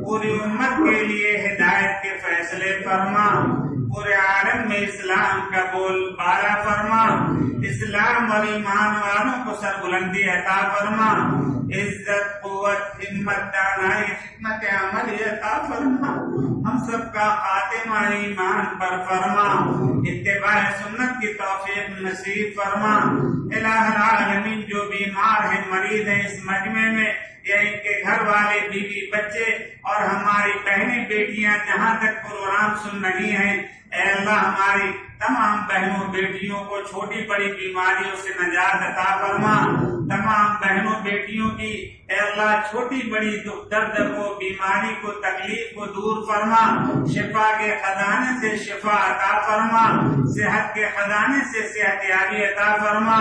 پوری امت کے لیے ہدایت کے فیصلے فرما، پورے عالم میں اسلام کا بول بالا فرما، اسلام اور ایمان والوں کو سربلندی عطا فرما، عزت، قوت، ہمت، دانائی، حکمت عملی عطا فرما، ہم سب کا خاتمہ ایمان پر فرما، اتباع سنت کی توفیق نصیب فرما۔ الہ العالمین جو بیمار ہیں، مریض ہیں اس مجمع میں، یا ان کے گھر والے، بیوی، بچے اور ہماری بہنیں بیٹیاں جہاں تک پروگرام سن رہی ہیں، اے اللہ ہماری تمام بہنوں بیٹیوں کو چھوٹی بڑی بیماریوں سے نجات عطا فرما، تمام بہنوں بیٹیوں کی اے اللہ چھوٹی بڑی دکھ درد کو، بیماری کو، تکلیف کو دور فرما، شفا کے خزانے سے شفا عطا فرما، صحت کے خزانے سے صحت یابی عطا فرما۔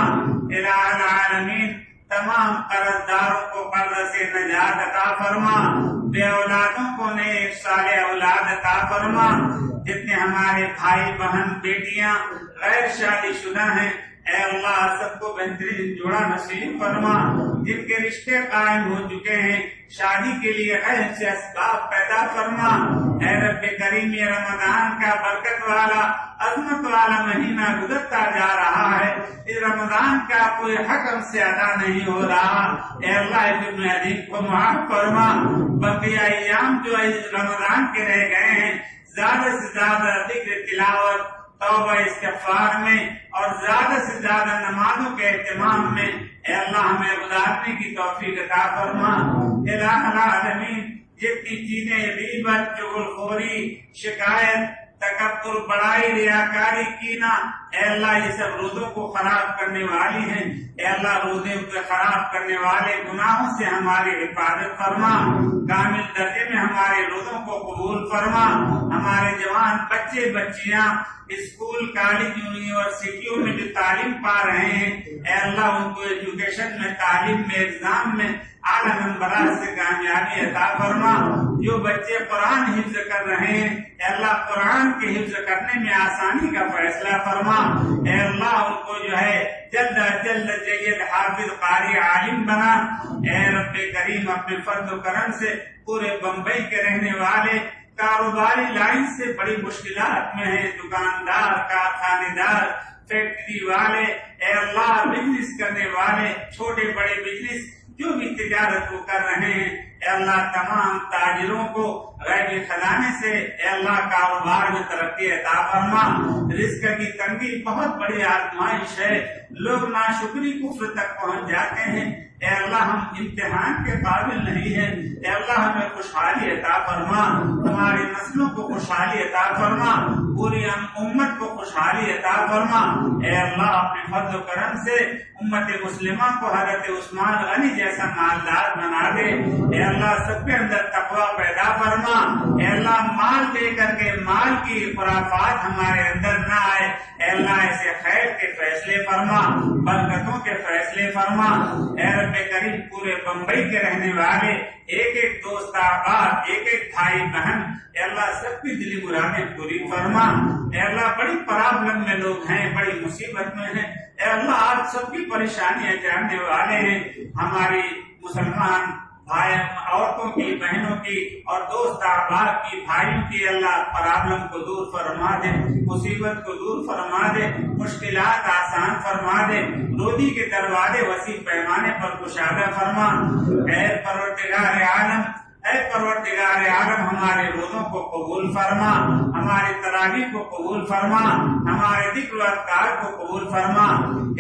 الہ العالمین تمام قرض داروں کو قرض سے نجات عطا فرما، بے اولادوں کو نیک صالح اولاد عطا فرما، جتنے ہمارے بھائی بہن بیٹیاں غیر شادی شدہ ہیں اے اللہ سب کو بہترین جوڑا نصیب فرما، جن کے رشتے قائم ہو چکے ہیں شادی کے لیے خیر سے اسباب پیدا فرما۔ اے رب کریم، یہ رمضان کا برکت والا عظمت والا مہینہ گزرتا جا رہا ہے، اس رمضان کا کوئی حق ہم سے ادا نہیں ہو رہا، اے اللہ ابن عظیم کو معاف فرما۔ بقیہ ایام جو رمضان کے رہ گئے ہیں، زیادہ سے زیادہ ذکر، تلاوت، توبہ، استغفار میں اور زیادہ سے زیادہ نمازوں کے اہتمام میں اے اللہ ہمیں گزارنے کی توفیق عطا فرما۔ الہ العالمین جتنی چیزیں غیبت، چغلخوری، شکایت، تکبر، بڑائی، ریاکاری، کینہ، اے اللہ یہ سب روزوں کو خراب کرنے والی ہیں، اے اللہ روزے کو خراب کرنے والے گناہوں سے ہماری حفاظت فرما، کامل درجے میں ہمارے روزوں کو قبول فرما۔ ہمارے جوان بچے بچیاں اسکول، کالج، یونیورسٹیوں میں جو تعلیم پا رہے ہیں اے اللہ ان کو ایجوکیشن میں، تعلیم میں، ایگزام میں اعلیٰ نمبرات سے کامیابی عطا فرما۔ جو بچے قرآن حفظ کر رہے ہیں اے اللہ قرآن کے حفظ کرنے میں آسانی کا فیصلہ فرما، اے اللہ ان کو جو ہے جلد از جلد جید حافظ قاری عالم بنا۔ اے رب کریم اپنے فضل و کرم سے پورے بمبئی کے رہنے والے کاروباری لائن سے بڑی مشکلات میں ہیں، دکاندار، کارخانے دار، فیکٹری والے، اے اللہ بزنس کرنے والے، چھوٹے بڑے بزنس جو بھی تجارت کو کر رہے ہیں اے اللہ تمام تاجروں کو غیبی خزانے سے اے اللہ کاروبار میں ترقی عطا فرما۔ رزق کی تنگی بہت بڑی آزمائش ہے، لوگ ناشکری کفر تک پہنچ جاتے ہیں، اے اللہ ہم امتحان کے قابل نہیں ہیں، اے اللہ ہمیں خوشحالی عطا فرما، ہماری نسلوں کو خوشحالی عطا فرما، پوری امت کو خوشحالی عطا فرما۔ اے اللہ اپنے فضل و کرم سے امت مسلمہ کو حضرت عثمان غنی جیسا مالدار بنا دے۔ اے اللہ سب کے اندر تقوی پیدا فرما۔ اے اللہ مال دے کر کے مال کی خرافات ہمارے اندر نہ آئے۔ اے اللہ ایسے خیر کے فیصلے فرما، برکتوں کے فیصلے فرما۔ اے رب کریم پورے بمبئی کے رہنے والے ایک ایک دوست احباب، ایک ایک بھائی بہن، اے اللہ سب کی دلی مرادیں پوری فرما۔ اے اللہ بڑی پرابلم میں لوگ ہیں، بڑی مصیبت میں ہیں، اے اللہ آپ سب کی پریشانیاں جاننے والے ہیں۔ ہماری مسلمان بھائی عورتوں کی، بہنوں کی اور دوست احباب کی، بھائیوں کی اللہ پرابلم کو دور فرما دے، مصیبت کو دور فرما دے، مشکلات آسان فرما دے، روزی کے دروازے وسیع پیمانے پر کشادہ فرما۔ اے پروردگار عالم، اے پروردگار عالم ہمارے روزوں کو قبول فرما، ہماری تراویح کو قبول فرما، ہمارے ذکر و اذکار کو قبول فرما۔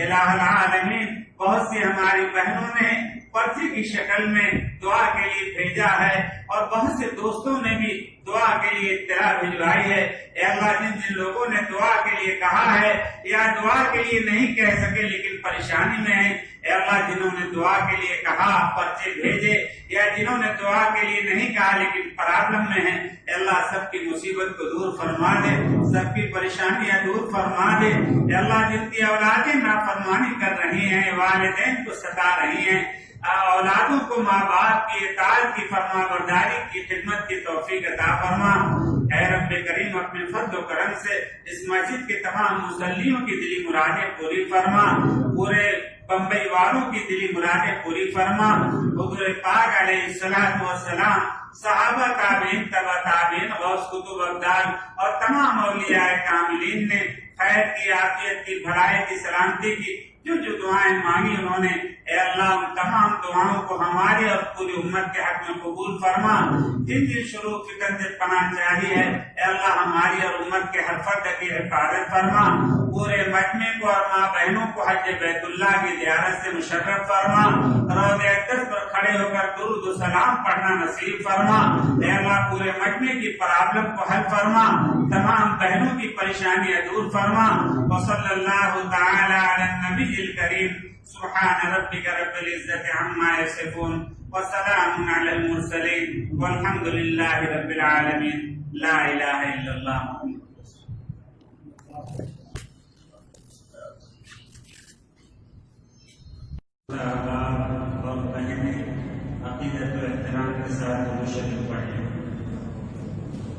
الہ العالمین بہت سی ہماری بہنوں نے پرچی کی شکل میں دعا کے لیے بھیجا ہے اور بہت سے دوستوں نے بھی دعا کے لیے اطلاع بھجوائی ہے۔ اے اللہ جن جن لوگوں نے دعا کے لیے کہا ہے یا دعا کے لیے نہیں کہہ سکے لیکن پریشانی میں ہیں، اے اللہ جنہوں نے دعا کے لیے کہا پرچے بھیجے یا جنہوں نے دعا کے لیے نہیں کہا لیکن پرابلم میں ہیں، اے اللہ سب کی مصیبت کو دور فرما دے، سب کی پریشانیاں دور فرما دے۔ اے اللہ جن کی اولادیں نافرمانی کر رہی ہیں، والدین کو ستا رہی ہیں، اولادوں کو ماں باپ کی اطاعت کی فرما برداری کی خدمت کی توفیق عطا فرما۔ اے رب کریم اپنے فضل و کرم سے اس مسجد کے تمام مصلیوں کی دلی مرادیں پوری فرما، پورے بمبئی والوں کی دلی مرادیں پوری فرما۔ حضور پاک علیہ الصلوۃ والسلام، صحابہ تابعین، تبع تابعین، غوث قطب ابدال اور تمام اولیاء کاملین نے خیر کی، عافیت کی، بھلائی کی، سلامتی کی جو جو دعائیں مانگی انہوں نے، اے اللہ ان تمام دعاؤں کو ہماری اور پوری امت کے حق میں قبول فرما۔ جن جن شروع فکر سے پناہ چاہیے ہے، اے اللہ ہماری اور امت کے ہر فرد کی حفاظت فرما۔ پورے مجمع کو اور ماں بہنوں کو حج بیت اللہ کی زیارت سے مشرف فرما۔ روضہ اقدس پر کھڑے ہو کر درود و سلام پڑھنا نصیب فرما۔ اے اللہ پورے مجمع کی پرابلم کو حل فرما، تمام بہنوں کی پریشانیاں دور فرما۔ وصلی اللہ تعالی علی النبی الکریم، سبحان ربک رب العزت عما یصفون وسلام علی المرسلین والحمد للہ رب العالمین، لا الہ الا اللہ محمد رسول اللہ۔ اور بہنیں عقیدت و احترام کے ساتھ شریف پڑھیں۔